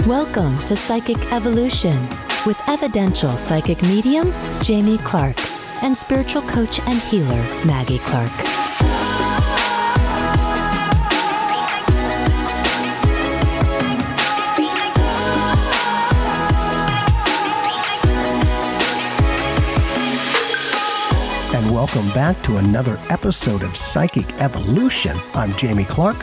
Welcome to Psychic Evolution with evidential psychic medium Jamie Clark and spiritual coach and healer Maggie Clark. And welcome back to another episode of Psychic Evolution. I'm Jamie Clark.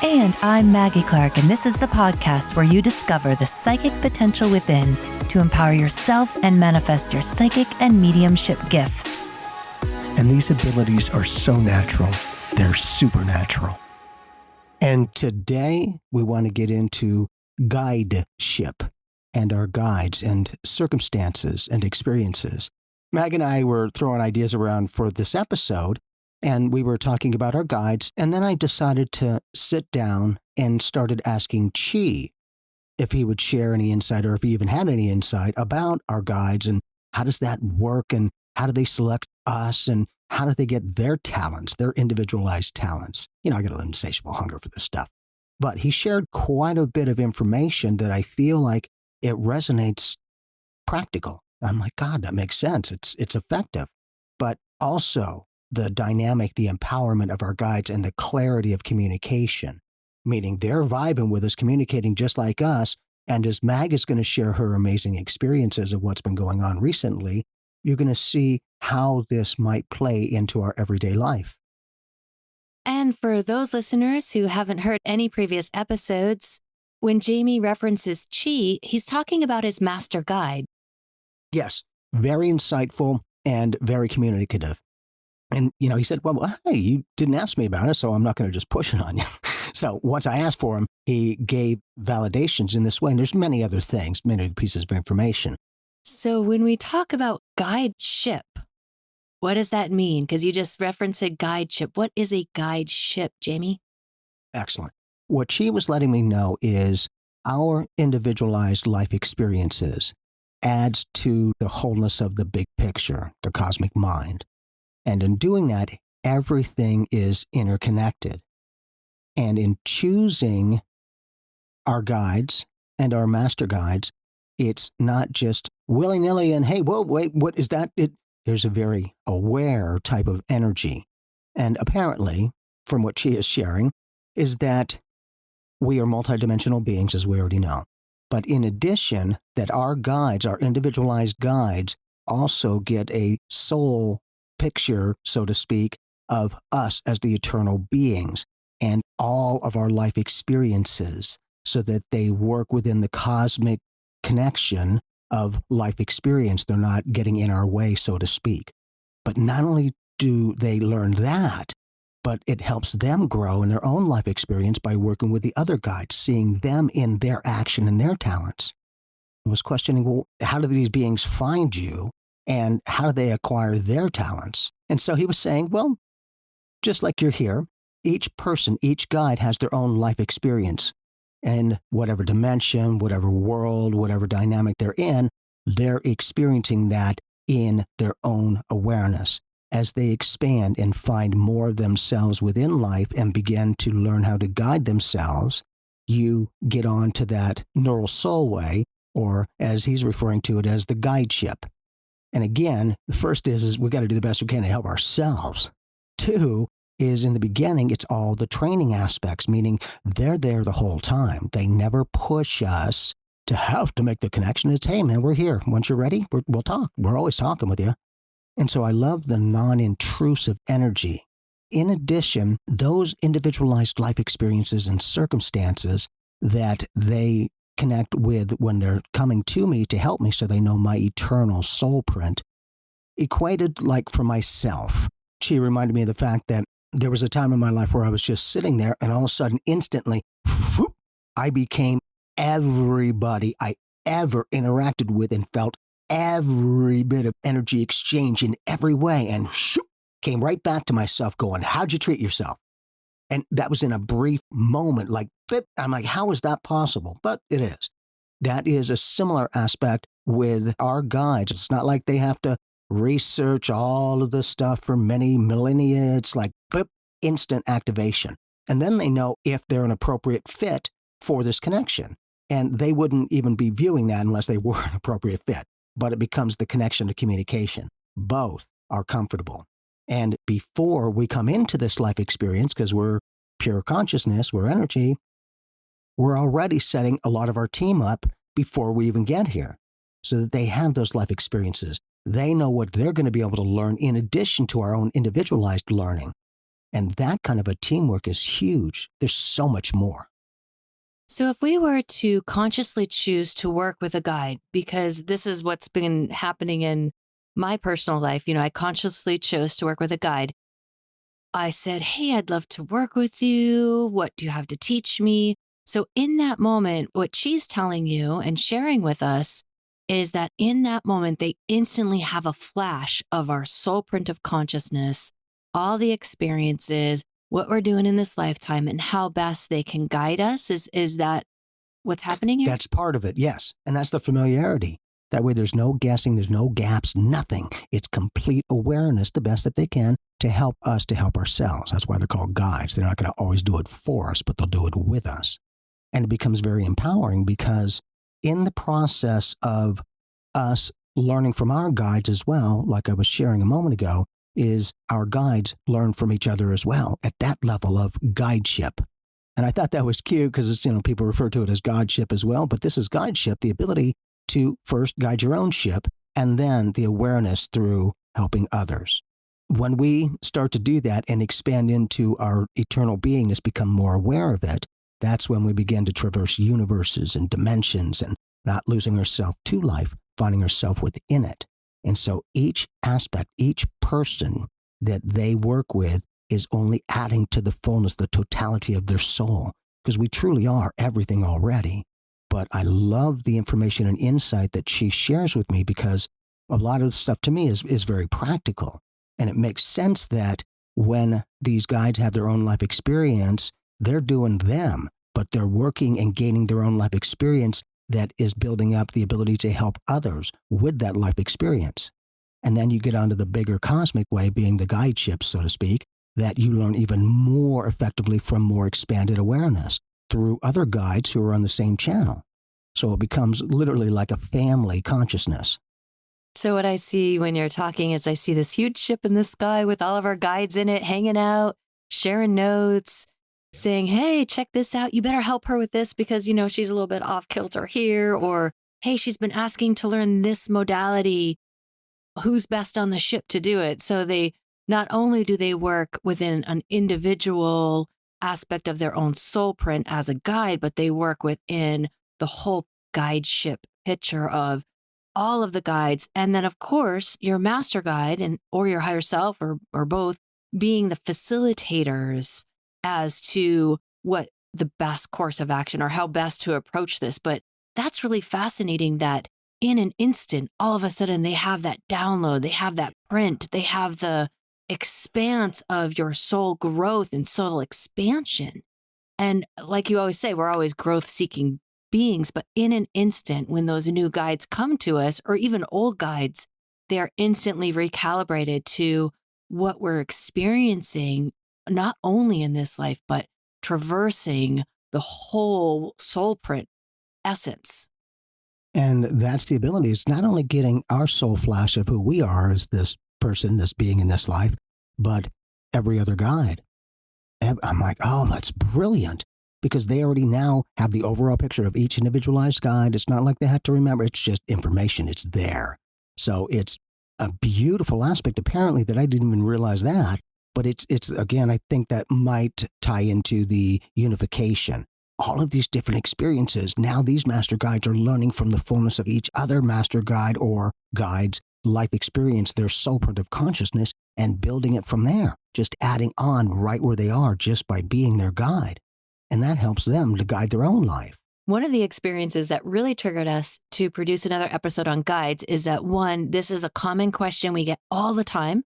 And I'm Maggie Clark, and this is the podcast where you discover the psychic potential within to empower yourself and manifest your psychic and mediumship gifts. And these abilities are so natural. They're supernatural. And today we want to get into guideship and our guides and circumstances and experiences. Mag and I were throwing ideas around for this episode, and we were talking about our guides, and then I decided to sit down and started asking Chi if he would share any insight, or if he even had any insight about our guides, and how does that work, and how do they select us, and how do they get their talents, their individualized talents. You know, I got an insatiable hunger for this stuff. But he shared quite a bit of information that I feel like it resonates practical. I'm like, God, that makes sense. It's effective. But also the dynamic, the empowerment of our guides, and the clarity of communication, meaning they're vibing with us, communicating just like us. And as Mag is going to share her amazing experiences of what's been going on recently, you're going to see how this might play into our everyday life. And for those listeners who haven't heard any previous episodes, when Jamie references Chi, he's talking about his master guide. Yes, very insightful and very communicative. And, you know, he said, well, hey, you didn't ask me about it, so I'm not going to just push it on you. So once I asked for him, he gave validations in this way. And there's many other things, many pieces of information. So when we talk about guideship, what does that mean? Because you just referenced a guideship. What is a guideship, Jamie? Excellent. What she was letting me know is our individualized life experiences adds to the wholeness of the big picture, the cosmic mind. And in doing that, everything is interconnected. And in choosing our guides and our master guides, it's not just willy-nilly and, hey, whoa, wait, what is that? There's a very aware type of energy. And apparently, from what she is sharing, is that we are multidimensional beings, as we already know. But in addition, that our guides, our individualized guides, also get a soul picture, so to speak, of us as the eternal beings and all of our life experiences, so that they work within the cosmic connection of life experience. They're not getting in our way, so to speak. But not only do they learn that, but it helps them grow in their own life experience by working with the other guides, seeing them in their action and their talents. I was questioning, well, how do these beings find you, and how do they acquire their talents? And so he was saying, well, just like you're here, each person, each guide has their own life experience. And whatever dimension, whatever world, whatever dynamic they're in, they're experiencing that in their own awareness. As they expand and find more of themselves within life and begin to learn how to guide themselves, you get on to that neural soul way, or as he's referring to it as the guideship. And again, the first is we got to do the best we can to help ourselves. Two is in the beginning, it's all the training aspects, meaning they're there the whole time. They never push us to have to make the connection. It's, hey, man, we're here. Once you're ready, we'll talk. We're always talking with you. And so I love the non-intrusive energy. In addition, those individualized life experiences and circumstances that they connect with when they're coming to me to help me so they know my eternal soul print, equated like for myself. She reminded me of the fact that there was a time in my life where I was just sitting there and all of a sudden, instantly, whoop, I became everybody I ever interacted with and felt every bit of energy exchange in every way, and shoop, came right back to myself going, how'd you treat yourself? And that was in a brief moment, like, I'm like, how is that possible? But it is. That is a similar aspect with our guides. It's not like they have to research all of this stuff for many millennia. It's like, instant activation. And then they know if they're an appropriate fit for this connection. And they wouldn't even be viewing that unless they were an appropriate fit. But it becomes the connection to communication. Both are comfortable. And before we come into this life experience, because we're pure consciousness, we're energy, we're already setting a lot of our team up before we even get here so that they have those life experiences. They know what they're going to be able to learn in addition to our own individualized learning. And that kind of a teamwork is huge. There's so much more. So if we were to consciously choose to work with a guide, because this is what's been happening in my personal life, I consciously chose to work with a guide. I said, hey, I'd love to work with you. What do you have to teach me? So in that moment, what she's telling you and sharing with us is that in that moment, they instantly have a flash of our soul print of consciousness, all the experiences, what we're doing in this lifetime, and how best they can guide us. Is that what's happening here? That's part of it, yes. And that's the familiarity. That way there's no guessing, there's no gaps, nothing. It's complete awareness, the best that they can, to help us to help ourselves. That's why they're called guides. They're not going to always do it for us, but they'll do it with us. And it becomes very empowering because in the process of us learning from our guides as well, like I was sharing a moment ago, is our guides learn from each other as well at that level of guideship. And I thought that was cute because it's, people refer to it as godship as well, but this is guideship, the ability to first guide your own ship and then the awareness through helping others. When we start to do that and expand into our eternal beingness, become more aware of it, that's when we begin to traverse universes and dimensions and not losing ourselves to life, finding ourselves within it. And so each aspect, each person that they work with is only adding to the fullness, the totality of their soul, because we truly are everything already. But I love the information and insight that she shares with me because a lot of the stuff to me is very practical. And it makes sense that when these guides have their own life experience, they're doing them, but they're working and gaining their own life experience that is building up the ability to help others with that life experience. And then you get onto the bigger cosmic way, being the guideship, so to speak, that you learn even more effectively from more expanded awareness through other guides who are on the same channel. So it becomes literally like a family consciousness. So what I see when you're talking is I see this huge ship in the sky with all of our guides in it, hanging out, sharing notes, saying, hey, check this out. You better help her with this because, she's a little bit off kilter here. Or, hey, she's been asking to learn this modality. Who's best on the ship to do it? So they not only do they work within an individual aspect of their own soul print as a guide, but they work within the whole guideship picture of all of the guides. And then, of course, your master guide or your higher self or both being the facilitators as to what the best course of action or how best to approach this. But that's really fascinating that in an instant, all of a sudden they have that download, they have that print, they have the expanse of your soul growth and soul expansion. And like you always say, we're always growth seeking beings, but in an instant, when those new guides come to us, or even old guides, they are instantly recalibrated to what we're experiencing, not only in this life, but traversing the whole soul print essence. And that's the ability. It's not only getting our soul flash of who we are as this person, this being in this life, but every other guide. And I'm like, oh, that's brilliant. Because they already now have the overall picture of each individualized guide. It's not like they have to remember. It's just information. It's there. So it's a beautiful aspect, apparently, that I didn't even realize that. But it's again, I think that might tie into the unification. All of these different experiences, now these master guides are learning from the fullness of each other master guide or guide's life experience, their soul print of consciousness, and building it from there, just adding on right where they are just by being their guide. And that helps them to guide their own life. One of the experiences that really triggered us to produce another episode on guides is that one, this is a common question we get all the time,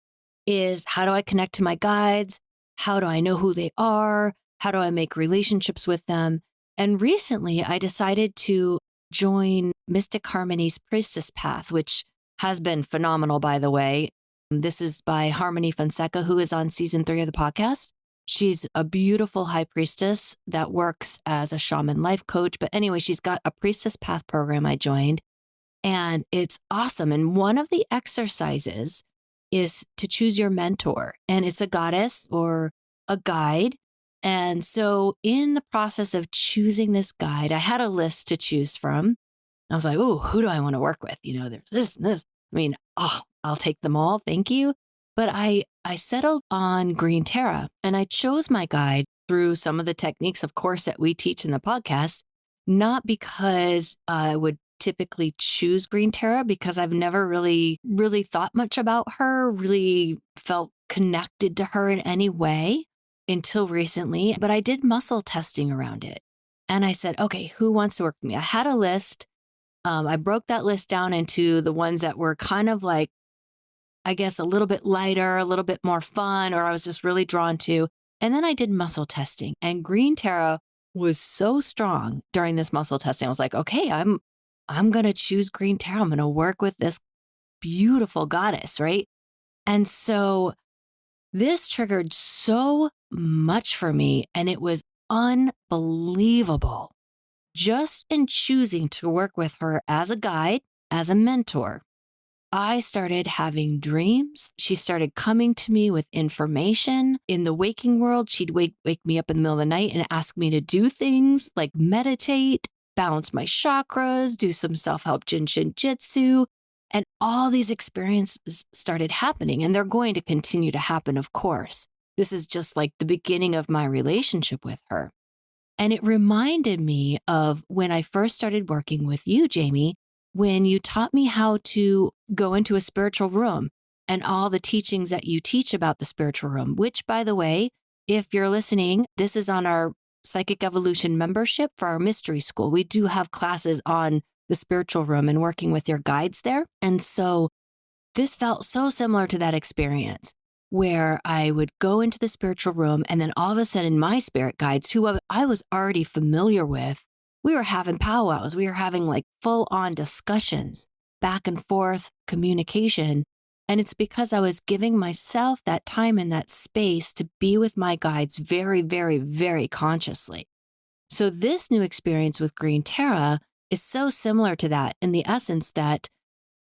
is how do I connect to my guides? How do I know who they are? How do I make relationships with them? And recently I decided to join Mystic Harmony's Priestess Path, which has been phenomenal, by the way. This is by Harmony Fonseca, who is on season 3 of the podcast. She's a beautiful high priestess that works as a shaman life coach. But anyway, she's got a priestess path program I joined, and it's awesome. And one of the exercises is to choose your mentor, and it's a goddess or a guide. And so, in the process of choosing this guide, I had a list to choose from. I was like, "Ooh, who do I want to work with? There's this and this." I mean, I'll take them all. Thank you. But I settled on Green Terra, and I chose my guide through some of the techniques, of course, that we teach in the podcast, not because I would typically choose Green Terra, because I've never really thought much about her, really felt connected to her in any way until recently. But I did muscle testing around it. And I said, okay, who wants to work with me? I had a list. I broke that list down into the ones that were kind of like, I guess, a little bit lighter, a little bit more fun, or I was just really drawn to. And then I did muscle testing, and Green Terra was so strong during this muscle testing. I was like, okay, I'm going to choose Green Terra. I'm going to work with this beautiful goddess, right? And so this triggered so much for me, and it was unbelievable just in choosing to work with her as a guide, as a mentor. I started having dreams. She started coming to me with information. In the waking world, she'd wake me up in the middle of the night and ask me to do things like meditate, balance my chakras, do some self-help Jinshin Jitsu. And all these experiences started happening, and they're going to continue to happen, of course. This is just like the beginning of my relationship with her. And it reminded me of when I first started working with you, Jamie, when you taught me how to go into a spiritual room and all the teachings that you teach about the spiritual room, which, by the way, if you're listening, this is on our Psychic Evolution membership for our mystery school. We do have classes on the spiritual room and working with your guides there. And so this felt so similar to that experience where I would go into the spiritual room, and then all of a sudden my spirit guides, who I was already familiar with, we were having powwows. We were having like full on discussions, back and forth communication. And it's because I was giving myself that time and that space to be with my guides very, very, very consciously. So this new experience with Green Terra is so similar to that in the essence that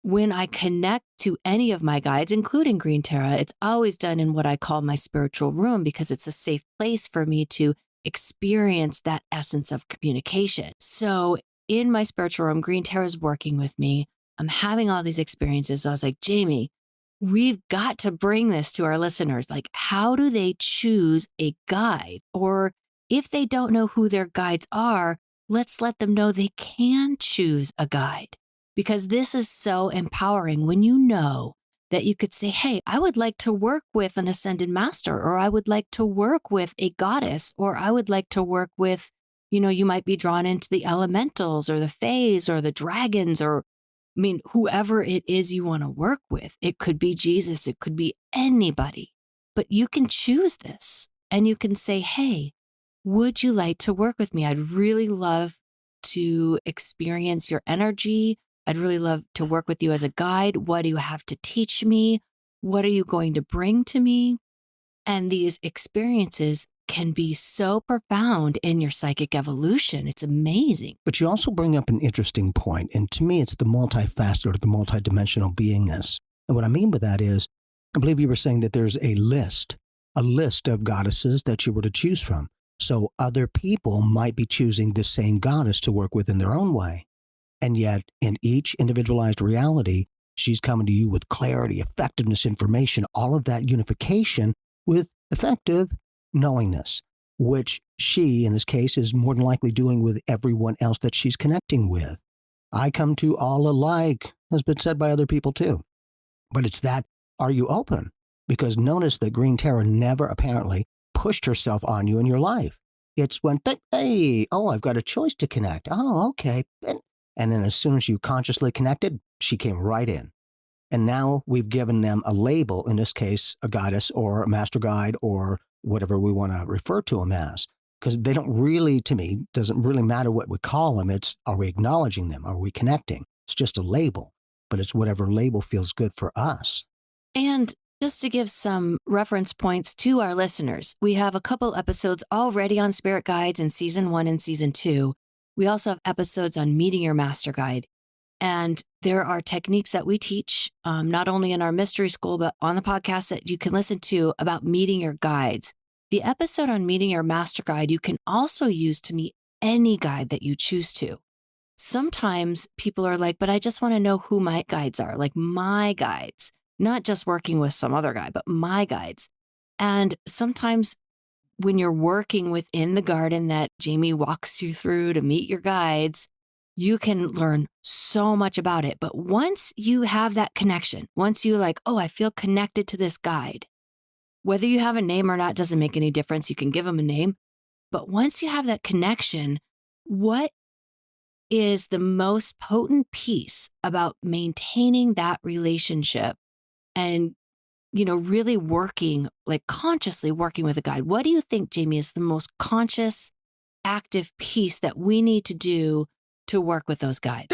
when I connect to any of my guides, including Green Terra, it's always done in what I call my spiritual room, because it's a safe place for me to experience that essence of communication. So in my spiritual room, Green Terra is working with me. I'm having all these experiences. I was like, Jamie, we've got to bring this to our listeners. Like, how do they choose a guide? Or if they don't know who their guides are, let's let them know they can choose a guide. Because this is so empowering when you know that you could say, hey, I would like to work with an ascended master, or I would like to work with a goddess, or I would like to work with, you might be drawn into the elementals or the fays or the dragons, or whoever it is you want to work with. It could be Jesus, it could be anybody, but you can choose this and you can say, hey, would you like to work with me? I'd really love to experience your energy. I'd really love to work with you as a guide. What do you have to teach me? What are you going to bring to me? And these experiences can be so profound in your psychic evolution. It's amazing. But you also bring up an interesting point, and to me, it's the multifaceted or the multidimensional beingness. And what I mean by that is, I believe you were saying that there's a list of goddesses that you were to choose from. So other people might be choosing the same goddess to work with in their own way. And yet, in each individualized reality, she's coming to you with clarity, effectiveness, information, all of that unification with effective knowingness, which she, in this case, is more than likely doing with everyone else that she's connecting with. I come to all alike, has been said by other people too. But it's that, are you open? Because notice that Green Terra never apparently pushed herself on you in your life. It's when, hey, I've got a choice to connect. Oh, okay. And then as soon as you consciously connected, she came right in. And now we've given them a label, in this case, a goddess or a master guide or whatever we want to refer to them as. Because they don't really, to me, doesn't really matter what we call them. It's, are we acknowledging them? Are we connecting? It's just a label, but it's whatever label feels good for us. And Just to give some reference points to our listeners, we have a couple episodes already on spirit guides in season 1 and season 2. We also have episodes on meeting your master guide. And there are techniques that we teach, not only in our mystery school, but on the podcast that you can listen to about meeting your guides. The episode on meeting your master guide, you can also use to meet any guide that you choose to. Sometimes people are like, but I just want to know who my guides are, like my guides, not just working with some other guy, but my guides. And sometimes when you're working within the garden that Jamie walks you through to meet your guides, you can learn so much about it. But once you have that connection, once you like, oh, I feel connected to this guide, whether you have a name or not doesn't make any difference. You can give them a name. But once you have that connection, what is the most potent piece about maintaining that relationship and, really working, like consciously working with a guide? What do you think, Jamie, is the most conscious, active piece that we need to do to work with those guides?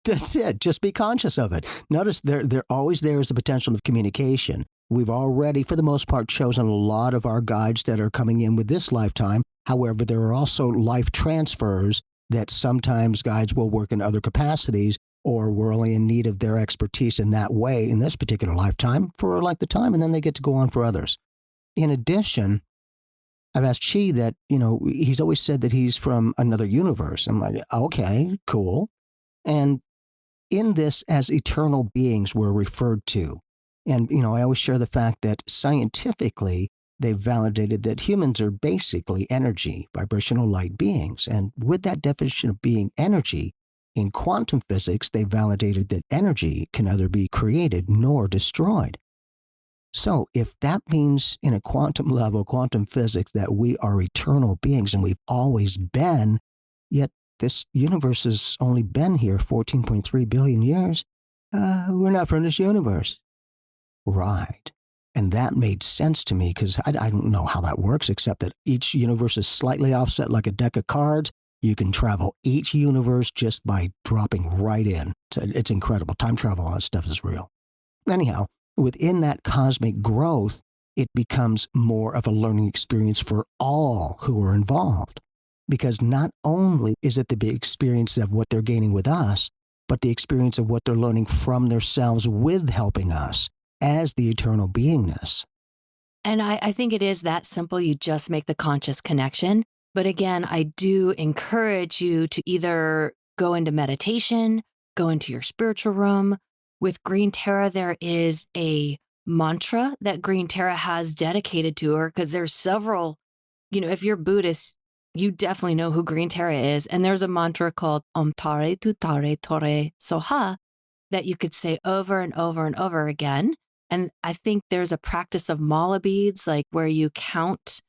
That's it. Just be conscious of it. Notice they're always there as the potential of communication. We've already, for the most part, chosen a lot of our guides that are coming in with this lifetime. However, there are also life transfers that sometimes guides will work in other capacities, or we're only in need of their expertise in that way in this particular lifetime for like the time, and then they get to go on for others. In addition, I've asked Chi that, he's always said that he's from another universe. I'm like, okay, cool. And in this, as eternal beings, we're referred to. And, I always share the fact that scientifically, they've validated that humans are basically energy, vibrational light beings. And with that definition of being energy, in quantum physics, they validated that energy can neither be created nor destroyed. So if that means in a quantum level, quantum physics, that we are eternal beings and we've always been, yet this universe has only been here 14.3 billion years, we're not from this universe. Right. And that made sense to me because I don't know how that works, except that each universe is slightly offset like a deck of cards. You can travel each universe just by dropping right in. It's incredible. Time travel, all that stuff is real. Anyhow, within that cosmic growth, it becomes more of a learning experience for all who are involved. Because not only is it the big experience of what they're gaining with us, but the experience of what they're learning from themselves with helping us as the eternal beingness. And I think it is that simple. You just make the conscious connection. But again, I do encourage you to either go into meditation, go into your spiritual room. With Green Tara, there is a mantra that Green Tara has dedicated to her because there's several, if you're Buddhist, you definitely know who Green Tara is. And there's a mantra called Om Tare Tu Tare Tore Soha that you could say over and over and over again. And I think there's a practice of mala beads, like where you count,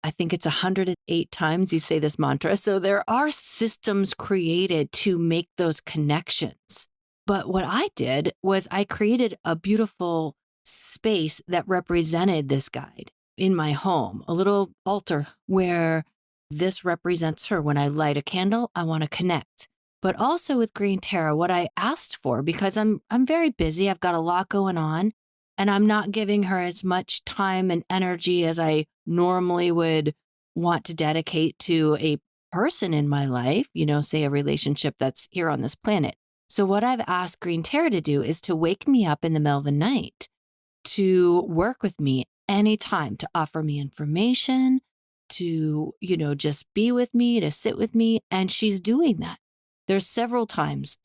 I think it's 108 times you say this mantra. So there are systems created to make those connections. But what I did was I created a beautiful space that represented this guide in my home, a little altar where this represents her. When I light a candle, I want to connect. But also with Green Tara, what I asked for, because I'm very busy, I've got a lot going on, and I'm not giving her as much time and energy as I normally would want to dedicate to a person in my life, say a relationship that's here on this planet. So what I've asked Green Tara to do is to wake me up in the middle of the night, to work with me anytime, to offer me information, to, just be with me, to sit with me. And she's doing that. There's several times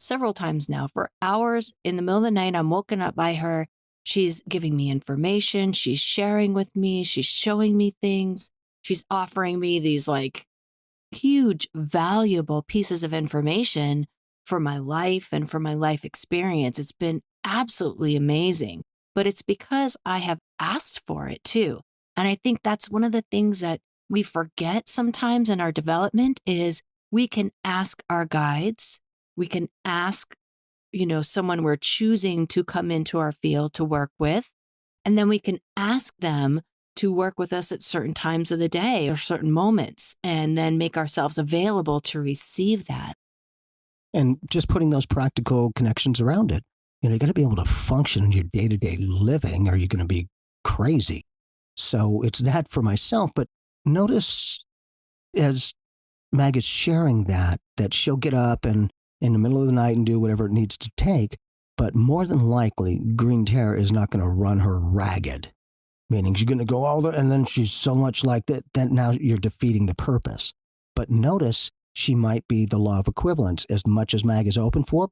now for hours in the middle of the night, I'm woken up by her. She's giving me information. She's sharing with me. She's showing me things. She's offering me these like huge, valuable pieces of information for my life and for my life experience. It's been absolutely amazing, but it's because I have asked for it too. And I think that's one of the things that we forget sometimes in our development is we can ask our guides, we can ask someone we're choosing to come into our field to work with. And then we can ask them to work with us at certain times of the day or certain moments, and then make ourselves available to receive that. And just putting those practical connections around it. You got to be able to function in your day-to-day living, or you're going to be crazy. So it's that for myself. But notice as Mag is sharing that she'll get up and in the middle of the night and do whatever it needs to take. But more than likely, Green Terror is not going to run her ragged, meaning she's going to go all the, and then she's so much like that now you're defeating the purpose. But notice she might be the law of equivalence. As much as Mag is open for,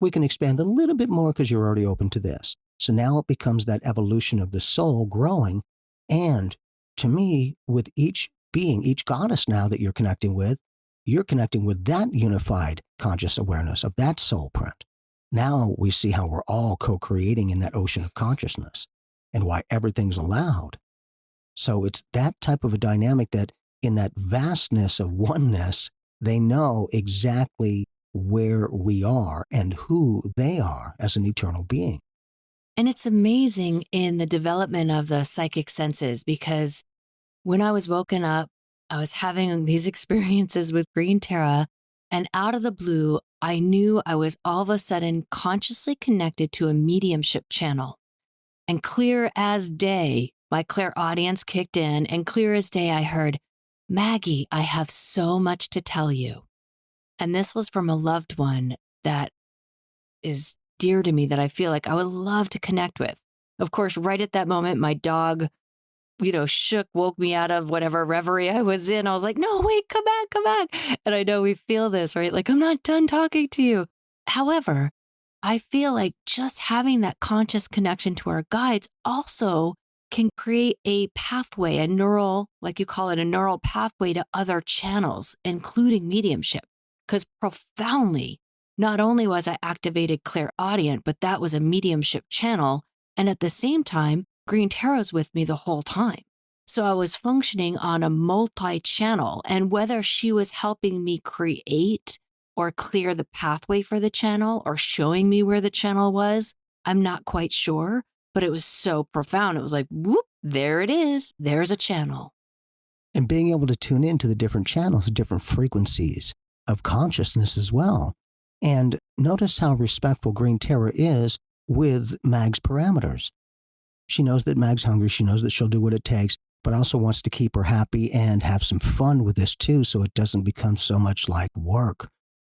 we can expand a little bit more because you're already open to this. So now it becomes that evolution of the soul growing. And to me, with each being, each goddess now that you're connecting with that unified conscious awareness of that soul print. Now we see how we're all co-creating in that ocean of consciousness and why everything's allowed. So it's that type of a dynamic that in that vastness of oneness, they know exactly where we are and who they are as an eternal being. And it's amazing in the development of the psychic senses, because when I was woken up, I was having these experiences with Green Terra, and out of the blue, I knew I was all of a sudden consciously connected to a mediumship channel. And clear as day, my clairaudience kicked in, and clear as day, I heard, "Maggie, I have so much to tell you." And this was from a loved one that is dear to me, that I feel like I would love to connect with. Of course, right at that moment, my dog, shook, woke me out of whatever reverie I was in. I was like, "No, wait, come back, come back." And I know we feel this, right? Like, I'm not done talking to you. However, I feel like just having that conscious connection to our guides also can create a pathway, a neural, like you call it, a neural pathway to other channels, including mediumship. Because profoundly, not only was I activated clairaudient, but that was a mediumship channel. And at the same time, Green Tarot's with me the whole time. So I was functioning on a multi-channel, and whether she was helping me create or clear the pathway for the channel or showing me where the channel was, I'm not quite sure, but it was so profound. It was like, whoop, there it is. There's a channel. And being able to tune into the different channels, the different frequencies of consciousness as well. And notice how respectful Green Terror is with Mag's parameters. She knows that Mag's hungry. She knows that she'll do what it takes, but also wants to keep her happy and have some fun with this too, so it doesn't become so much like work.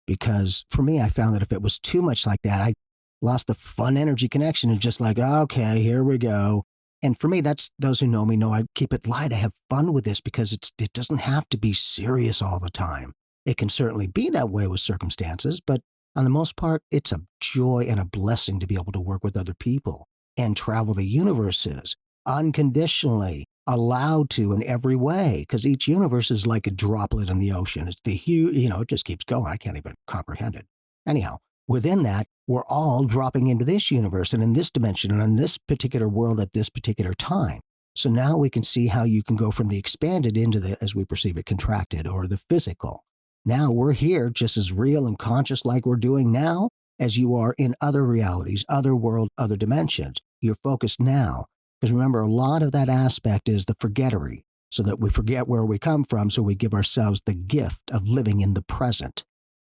Because for me, I found that if it was too much like that, I lost the fun energy connection and just like, okay, here we go. And for me, that's, those who know me know I keep it light. I have fun with this because it doesn't have to be serious all the time. It can certainly be that way with circumstances, but on the most part, it's a joy and a blessing to be able to work with other people and travel the universes unconditionally, allowed to in every way, because each universe is like a droplet in the ocean. It's the huge, it just keeps going. I can't even comprehend it. Anyhow, within that, we're all dropping into this universe and in this dimension and in this particular world at this particular time. So now we can see how you can go from the expanded into the, as we perceive it, contracted or the physical. Now we're here just as real and conscious like we're doing now as you are in other realities, other world, other dimensions. You're focused now. Because remember, a lot of that aspect is the forgettery, so that we forget where we come from, so we give ourselves the gift of living in the present.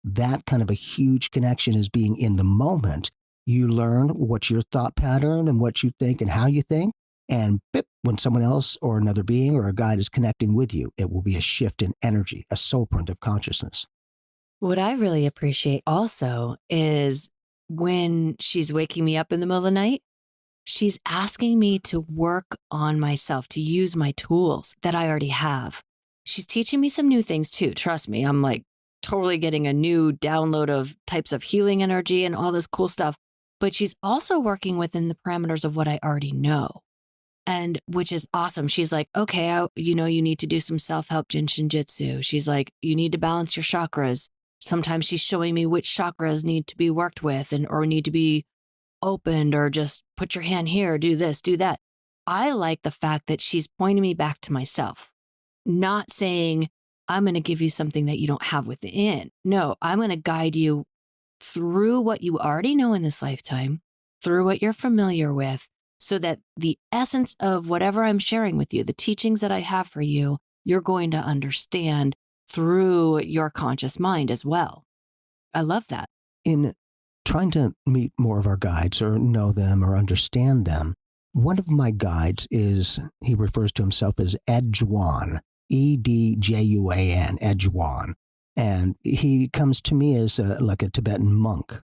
That kind of a huge connection is being in the moment. You learn what's your thought pattern and what you think and how you think. And when someone else or another being or a guide is connecting with you, it will be a shift in energy, a soul print of consciousness. What I really appreciate also is when she's waking me up in the middle of the night, she's asking me to work on myself, to use my tools that I already have. She's teaching me some new things too. Trust me, I'm like totally getting a new download of types of healing energy and all this cool stuff. But she's also working within the parameters of what I already know. And which is awesome. She's like, okay, you need to do some self-help Jin Shinjitsu. She's like, you need to balance your chakras. Sometimes she's showing me which chakras need to be worked with or need to be opened, or just put your hand here, do this, do that. I like the fact that she's pointing me back to myself, not saying, I'm going to give you something that you don't have within. No, I'm going to guide you through what you already know in this lifetime, through what you're familiar with, so that the essence of whatever I'm sharing with you, the teachings that I have for you, you're going to understand through your conscious mind as well. I love that. In trying to meet more of our guides or know them or understand them, one of my guides he refers to himself as Edjuan, Edjuan, Edjuan. And he comes to me as like a Tibetan monk.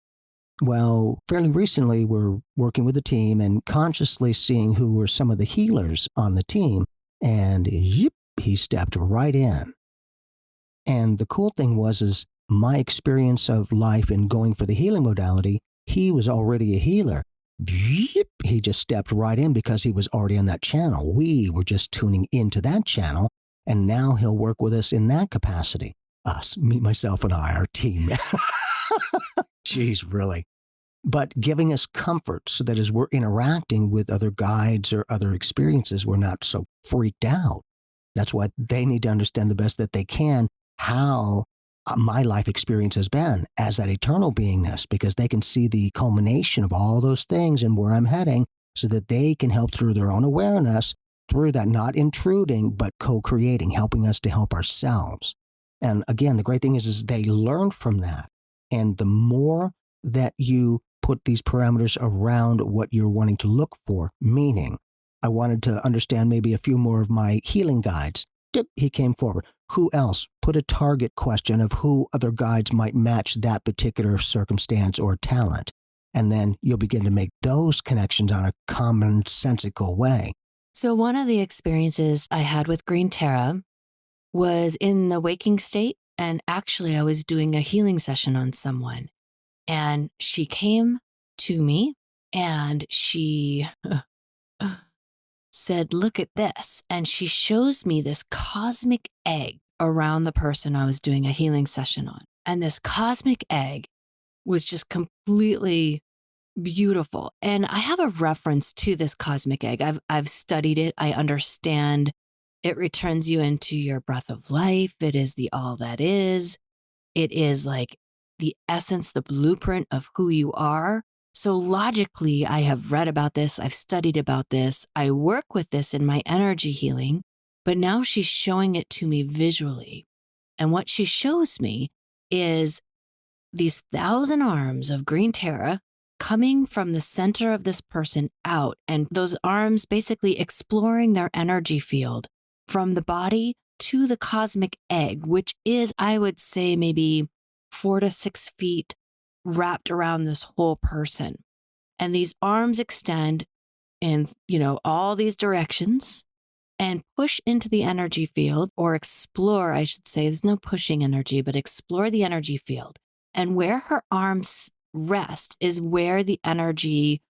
Well, fairly recently, we're working with a team and consciously seeing who were some of the healers on the team. And yep, he stepped right in. And the cool thing is my experience of life and going for the healing modality, he was already a healer. Yep, he just stepped right in because he was already on that channel. We were just tuning into that channel, and now he'll work with us in that capacity. Us, me, myself, and I, our team. Jeez, really. But giving us comfort so that as we're interacting with other guides or other experiences, we're not so freaked out. That's why they need to understand the best that they can how my life experience has been as that eternal beingness, because they can see the culmination of all those things and where I'm heading so that they can help through their own awareness, through that, not intruding, but co-creating, helping us to help ourselves. And again, the great thing is they learn from that. And the more that you put these parameters around what you're wanting to look for, meaning I wanted to understand maybe a few more of my healing guides. He came forward. Who else? Put a target question of who other guides might match that particular circumstance or talent. And then you'll begin to make those connections on a commonsensical way. So one of the experiences I had with Green Tara was in the waking state. And actually, I was doing a healing session on someone. And she came to me and she said, look at this. And she shows me this cosmic egg around the person I was doing a healing session on. And this cosmic egg was just completely beautiful. And I have a reference to this cosmic egg. I've studied it. I understand it returns you into your breath of life. It is the all that is. It is like the essence, the blueprint of who you are. So logically, I have read about this. I've studied about this. I work with this in my energy healing, but now she's showing it to me visually. And what she shows me is these 1,000 arms of Green Tara coming from the center of this person out, and those arms basically exploring their energy field from the body to the cosmic egg, which is, I would say, maybe 4 to 6 feet wrapped around this whole person. And these arms extend in, all these directions and push into the energy field, or explore, I should say. There's no pushing energy, but explore the energy field. And where her arms rest is where the energy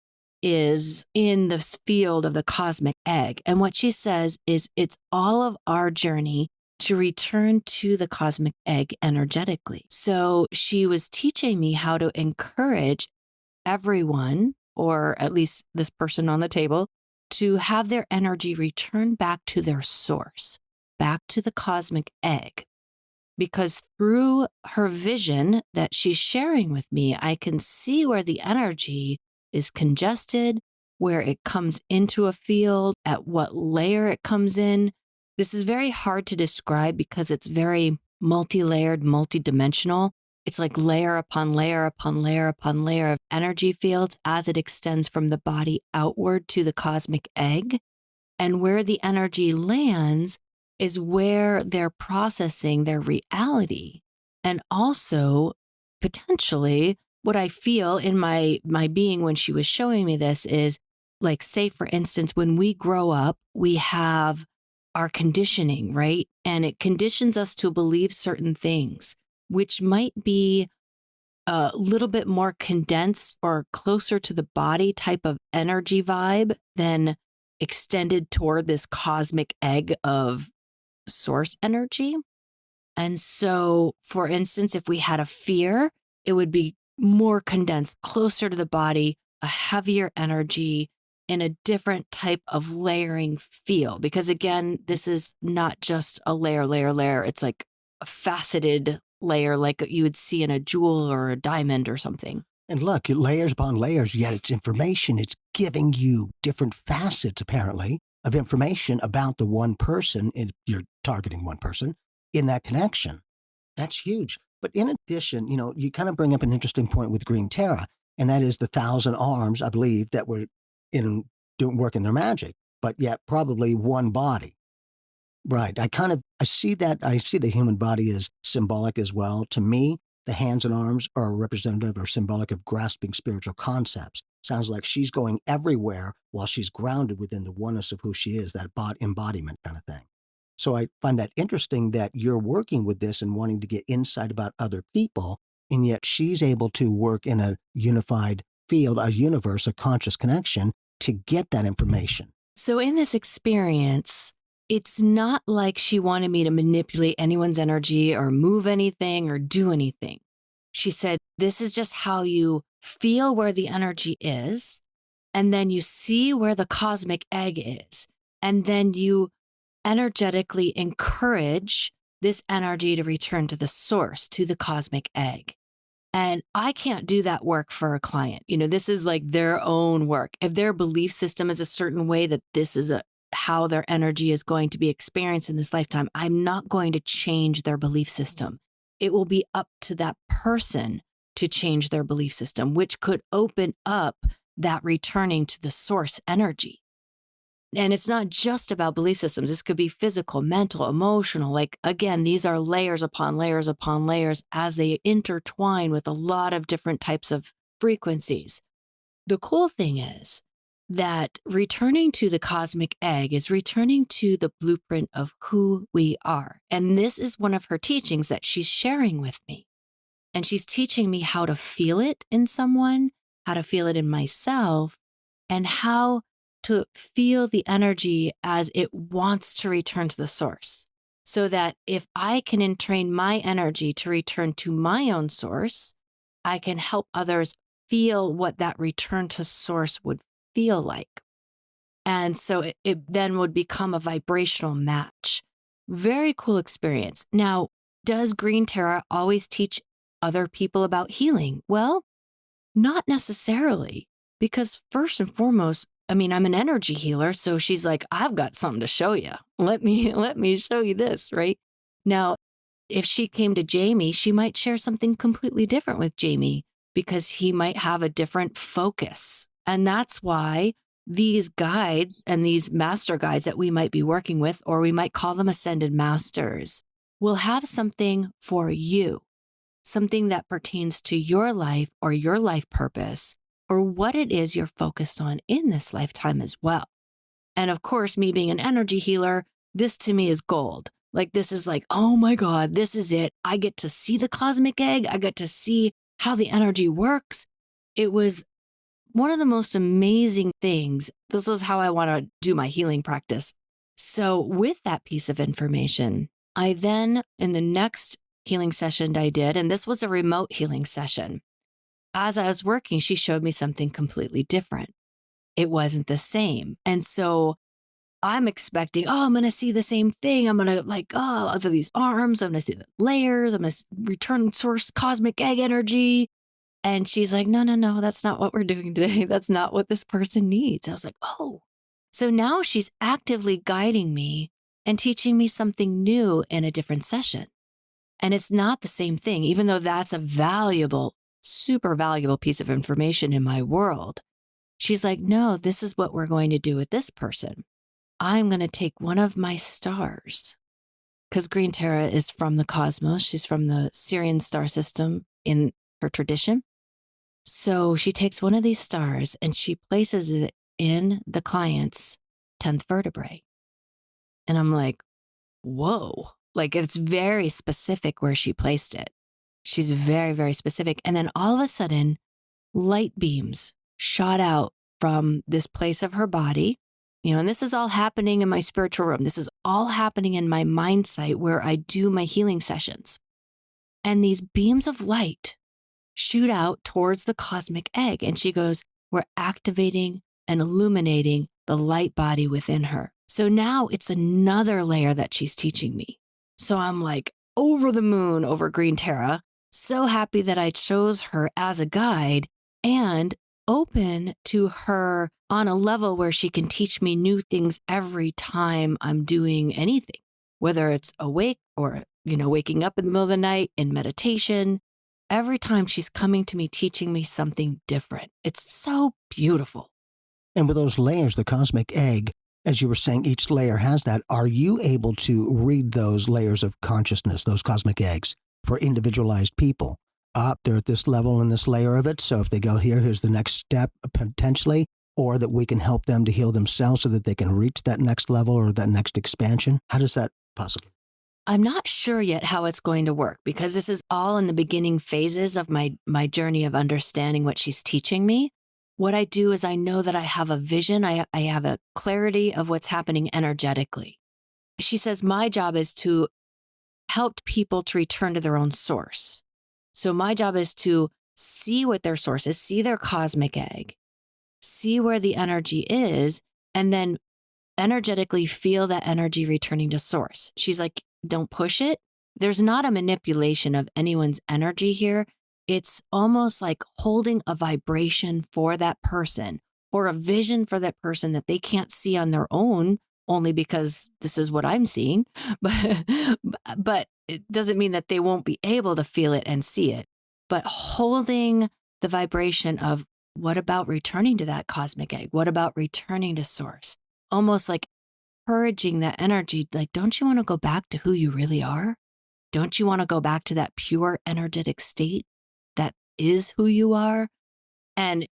is in this field of the cosmic egg. And what she says is it's all of our journey to return to the cosmic egg energetically. So she was teaching me how to encourage everyone, or at least this person on the table, to have their energy return back to their source, back to the cosmic egg. Because through her vision that she's sharing with me, I can see where the energy is congested, where it comes into a field, at what layer it comes in. This is very hard to describe because it's very multi-layered, multi-dimensional. It's like layer upon layer upon layer upon layer of energy fields as it extends from the body outward to the cosmic egg. And where the energy lands is where they're processing their reality. And also, potentially, what I feel in my being when she was showing me this is, like, say, for instance, when we grow up, we have our conditioning, right? And it conditions us to believe certain things, which might be a little bit more condensed or closer to the body type of energy vibe than extended toward this cosmic egg of source energy. And so, for instance, if we had a fear, it would be more condensed, closer to the body, a heavier energy in a different type of layering feel. Because again, this is not just a layer. It's like a faceted layer, like you would see in a jewel or a diamond or something. And look, layers upon layers, yet it's information. It's giving you different facets, apparently, of information about the one person, and you're targeting one person in that connection. That's huge. But in addition, you kind of bring up an interesting point with Green Tara, and that is the 1,000 arms, I believe, that were in doing working their magic, but yet probably one body. Right. I see that. I see the human body as symbolic as well. To me, the hands and arms are representative or symbolic of grasping spiritual concepts. Sounds like she's going everywhere while she's grounded within the oneness of who she is, that embodiment kind of thing. So I find that interesting that you're working with this and wanting to get insight about other people, and yet she's able to work in a unified field, a universe, a conscious connection to get that information. So in this experience, it's not like she wanted me to manipulate anyone's energy or move anything or do anything. She said, this is just how you feel where the energy is, and then you see where the cosmic egg is, and then you energetically encourage this energy to return to the source, to the cosmic egg. And I can't do that work for a client. This is like their own work. If their belief system is a certain way that this is how their energy is going to be experienced in this lifetime, I'm not going to change their belief system. It will be up to that person to change their belief system, which could open up that returning to the source energy. And it's not just about belief systems. This could be physical, mental, emotional. Like, again, these are layers upon layers upon layers as they intertwine with a lot of different types of frequencies. The cool thing is that returning to the cosmic egg is returning to the blueprint of who we are. And this is one of her teachings that she's sharing with me. And she's teaching me how to feel it in someone, how to feel it in myself, and how to feel the energy as it wants to return to the source. So that if I can entrain my energy to return to my own source, I can help others feel what that return to source would feel like. And so it then would become a vibrational match. Very cool experience. Now, does Green Terra always teach other people about healing? Well, not necessarily, because first and foremost, I'm an energy healer. So she's like, I've got something to show you. Let me show you this, right? Now, if she came to Jamie, she might share something completely different with Jamie because he might have a different focus. And that's why these guides and these master guides that we might be working with, or we might call them ascended masters, will have something for you, something that pertains to your life or your life purpose, or what it is you're focused on in this lifetime as well. And of course, me being an energy healer, this to me is gold. Like, this is like, oh my God, this is it. I get to see the cosmic egg. I get to see how the energy works. It was one of the most amazing things. This is how I want to do my healing practice. So with that piece of information, I then, in the next healing session I did, and this was a remote healing session, as I was working, she showed me something completely different. It wasn't the same. And so I'm expecting, I'm going to see the same thing. I'm going to over these arms, I'm going to see the layers. I'm going to return source cosmic egg energy. And she's like, no, that's not what we're doing today. That's not what this person needs. I was like, oh. So now she's actively guiding me and teaching me something new in a different session. And it's not the same thing, even though that's a valuable, super valuable piece of information in my world. She's like, no, this is what we're going to do with this person. I'm going to take one of my stars, because Green Terra is from the cosmos. She's from the Syrian star system in her tradition. So she takes one of these stars and she places it in the client's 10th vertebrae. And I'm like, whoa, like it's very specific where she placed it. She's very, very specific. And then all of a sudden, light beams shot out from this place of her body. And this is all happening in my spiritual room. This is all happening in my mind site where I do my healing sessions. And these beams of light shoot out towards the cosmic egg. And she goes, we're activating and illuminating the light body within her. So now it's another layer that she's teaching me. So I'm like over the moon over Green Terra, so happy that I chose her as a guide and open to her on a level where she can teach me new things every time I'm doing anything, whether it's awake or, waking up in the middle of the night in meditation. Every time she's coming to me, teaching me something different. It's so beautiful. And with those layers, the cosmic egg, as you were saying, each layer has that. Are you able to read those layers of consciousness, those cosmic eggs, for individualized people? They're at this level and this layer of it. So if they go here, here's the next step potentially, or that we can help them to heal themselves so that they can reach that next level or that next expansion. How does that possibly? I'm not sure yet how it's going to work because this is all in the beginning phases of my journey of understanding what she's teaching me. What I do is I know that I have a vision. I have a clarity of what's happening energetically. She says my job is to help people to return to their own source. So my job is to see what their source is, see their cosmic egg, see where the energy is, and then energetically feel that energy returning to source. She's like, don't push it. There's not a manipulation of anyone's energy here. It's almost like holding a vibration for that person or a vision for that person that they can't see on their own, only because this is what I'm seeing. But it doesn't mean that they won't be able to feel it and see it. But holding the vibration of what about returning to that cosmic egg? What about returning to source? Almost like purging that energy. Like, don't you want to go back to who you really are? Don't you want to go back to that pure energetic state that is who you are? And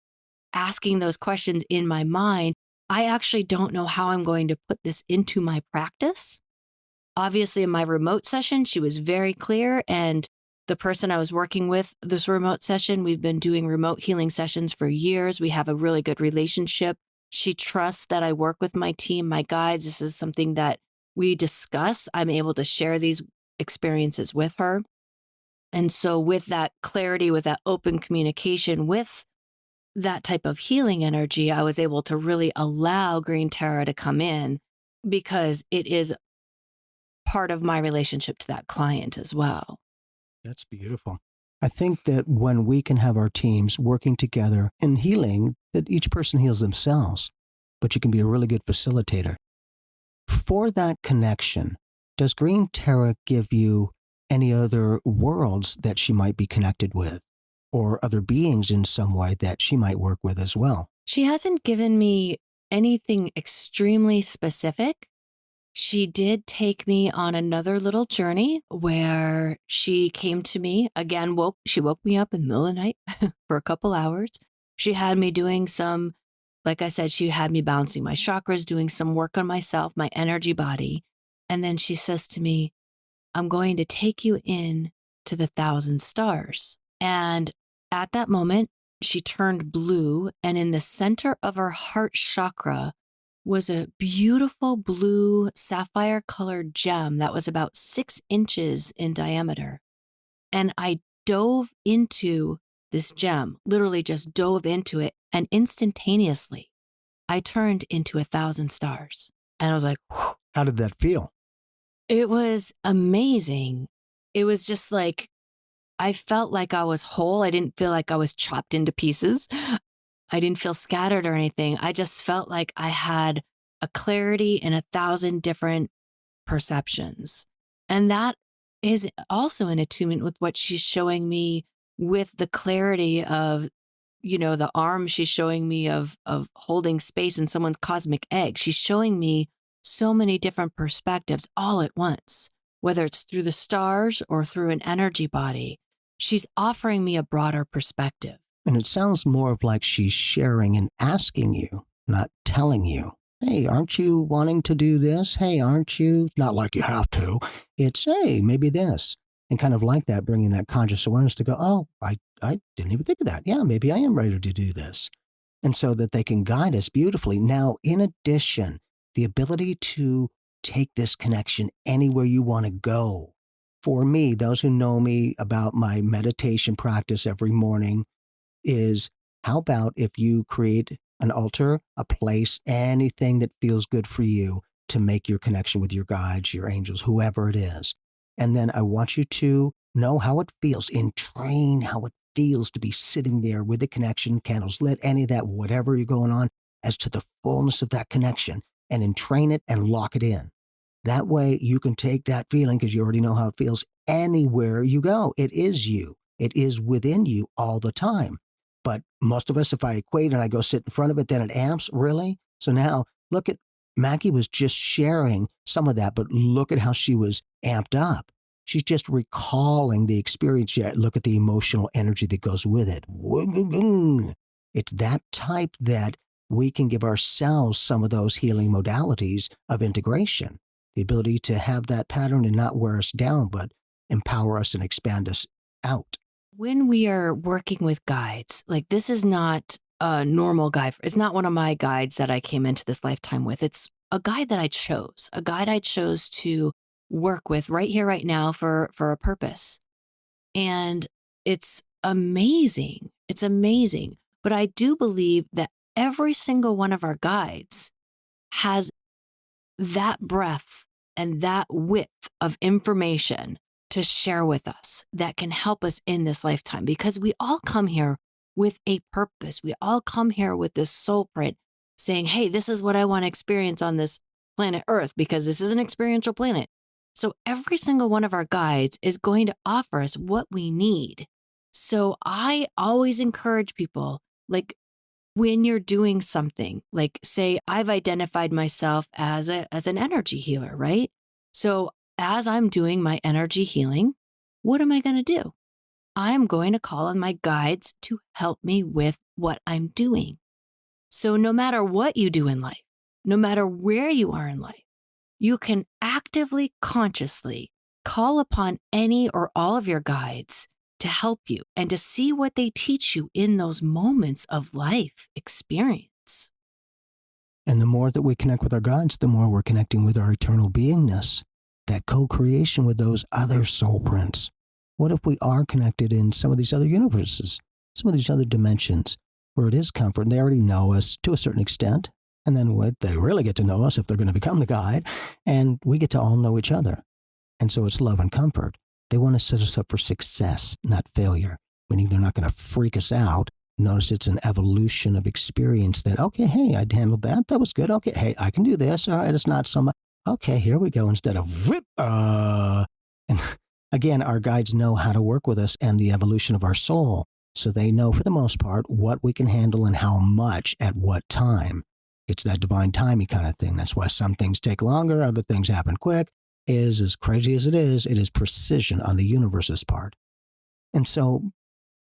asking those questions in my mind, I actually don't know how I'm going to put this into my practice. Obviously, in my remote session, she was very clear. And the person I was working with this remote session, we've been doing remote healing sessions for years. We have a really good relationship. She trusts that I work with my team, my guides. This is something that we discuss. I'm able to share these experiences with her. And so with that clarity, with that open communication, with that type of healing energy, I was able to really allow Green Terra to come in because it is part of my relationship to that client as well. That's beautiful. I think that when we can have our teams working together in healing, that each person heals themselves, but you can be a really good facilitator. For that connection, does Green Terra give you any other worlds that she might be connected with or other beings in some way that she might work with as well? She hasn't given me anything extremely specific. She did take me on another little journey where she came to me again, she woke me up in the middle of the night for a couple hours. She had me doing some, like I said, she had me bouncing my chakras, doing some work on myself, my energy body. And then she says to me, I'm going to take you in to the 1,000 stars. And at that moment, she turned blue, and in the center of her heart chakra was a beautiful blue sapphire colored gem that was about 6 inches in diameter. And I dove into this gem, literally just dove into it. And instantaneously, I turned into 1,000 stars. And I was like, whew. How did that feel? It was amazing. It was just like, I felt like I was whole. I didn't feel like I was chopped into pieces. I didn't feel scattered or anything. I just felt like I had a clarity in 1,000 different perceptions. And that is also in attunement with what she's showing me with the clarity of, the arm she's showing me of holding space in someone's cosmic egg. She's showing me so many different perspectives all at once, whether it's through the stars or through an energy body. She's offering me a broader perspective. And it sounds more of like she's sharing and asking you, not telling you. Hey, aren't you wanting to do this? Hey, aren't you? Not like you have to. It's, hey, maybe this. And kind of like that, bringing that conscious awareness to go, oh, I didn't even think of that. Yeah, maybe I am ready to do this. And so that they can guide us beautifully. Now, in addition, the ability to take this connection anywhere you want to go. For me, those who know me about my meditation practice every morning is, how about if you create an altar, a place, anything that feels good for you to make your connection with your guides, your angels, whoever it is. And then I want you to know how it feels, entrain how it feels to be sitting there with the connection, candles lit, any of that, whatever you're going on, as to the fullness of that connection, and entrain it and lock it in. That way you can take that feeling, because you already know how it feels, anywhere you go. It is you. It is within you all the time. But most of us, if I equate and I go sit in front of it, then it amps. Really? So now look at Maggie was just sharing some of that, but look at how she was amped up. She's just recalling the experience. Yet look at the emotional energy that goes with it. It's that type that we can give ourselves some of those healing modalities of integration, the ability to have that pattern and not wear us down, but empower us and expand us out. When we are working with guides, like this is not a normal guide. It's not one of my guides that I came into this lifetime with. It's a guide that I chose to work with right here, right now for a purpose. And it's amazing. It's amazing. But I do believe that every single one of our guides has that breadth and that width of information to share with us that can help us in this lifetime, because we all come here with a purpose. We all come here with this soul print saying, hey, this is what I want to experience on this planet Earth, because this is an experiential planet. So every single one of our guides is going to offer us what we need. So I always encourage people, like when you're doing something, like say I've identified myself as an energy healer, right? So as I'm doing my energy healing, what am I going to do? I'm going to call on my guides to help me with what I'm doing. So no matter what you do in life, no matter where you are in life, you can actively, consciously call upon any or all of your guides to help you and to see what they teach you in those moments of life experience. And the more that we connect with our guides, the more we're connecting with our eternal beingness, that co-creation with those other soul prints. What if we are connected in some of these other universes, some of these other dimensions where it is comfort and they already know us to a certain extent? And then they really get to know us if they're going to become the guide, and we get to all know each other. And so it's love and comfort. They want to set us up for success, not failure, meaning they're not going to freak us out. Notice it's an evolution of experience that, okay, hey, I handled that. That was good. Okay, hey, I can do this. All right, it's not so much. Okay, here we go. Instead of whip. And again, our guides know how to work with us and the evolution of our soul. So they know for the most part what we can handle and how much at what time. It's that divine timing kind of thing. That's why some things take longer, other things happen quick. Is as crazy as it is precision on the universe's part. And so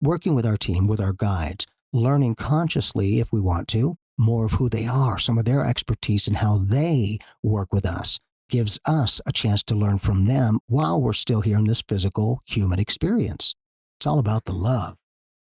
working with our team, with our guides, learning consciously, if we want to, more of who they are, some of their expertise and how they work with us, gives us a chance to learn from them while we're still here in this physical human experience. It's all about the love.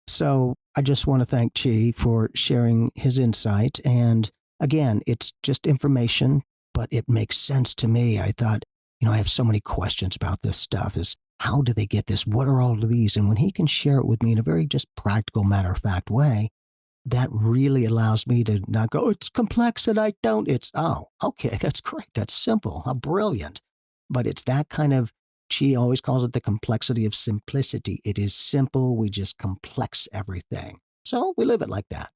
So I just want to thank Chi for sharing his insight. And again, it's just information, but it makes sense to me. I thought, I have so many questions about this stuff. Is how do they get this? What are all of these? And when he can share it with me in a very just practical, matter-of-fact way, that really allows me to not go, it's complex and I don't. It's, oh, okay, that's great. That's simple. How brilliant. But it's that kind of, Chi always calls it the complexity of simplicity. It is simple. We just complex everything. So we live it like that.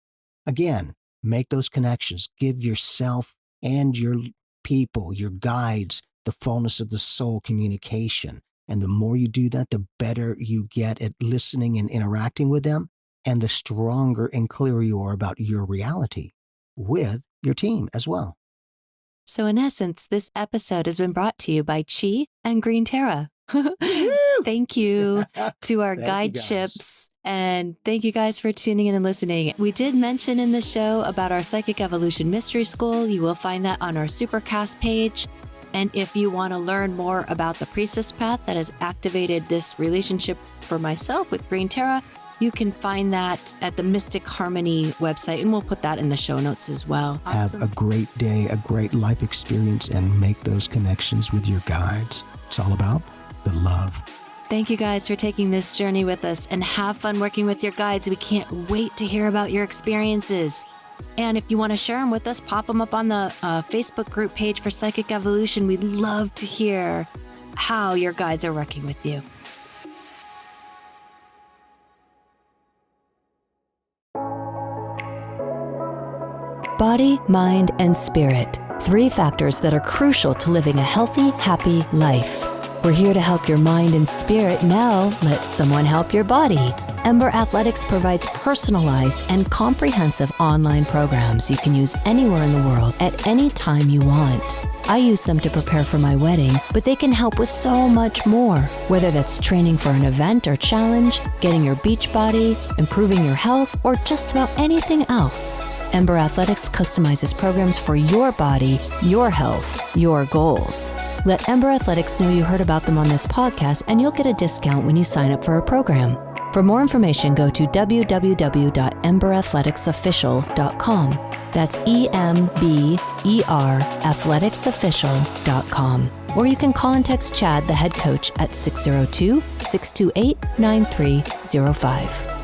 Again, make those connections. Give yourself and your people, your guides, the fullness of the soul communication. And the more you do that, the better you get at listening and interacting with them, and the stronger and clearer you are about your reality with your team as well. So in essence, this episode has been brought to you by Chi and Green Terra. Thank you to our guideships. And thank you guys for tuning in and listening. We did mention in the show about our Psychic Evolution Mystery School. You will find that on our Supercast page. And if you want to learn more about the Priestess Path that has activated this relationship for myself with Green Terra, you can find that at the Mystic Harmony website, and we'll put that in the show notes as well. Have a great day, a great life experience, and make those connections with your guides. It's all about the love. Thank you guys for taking this journey with us, and have fun working with your guides. We can't wait to hear about your experiences. And if you want to share them with us, pop them up on the Facebook group page for Psychic Evolution. We'd love to hear how your guides are working with you. Body, mind, and spirit. 3 factors that are crucial to living a healthy, happy life. We're here to help your mind and spirit. Now, let someone help your body. Ember Athletics provides personalized and comprehensive online programs you can use anywhere in the world at any time you want. I use them to prepare for my wedding, but they can help with so much more. Whether that's training for an event or challenge, getting your beach body, improving your health, or just about anything else. Ember Athletics customizes programs for your body, your health, your goals. Let Ember Athletics know you heard about them on this podcast, and you'll get a discount when you sign up for a program. For more information, go to www.emberathleticsofficial.com. That's EMBER athleticsofficial.com. Or you can call and text Chad, the head coach, at 602-628-9305.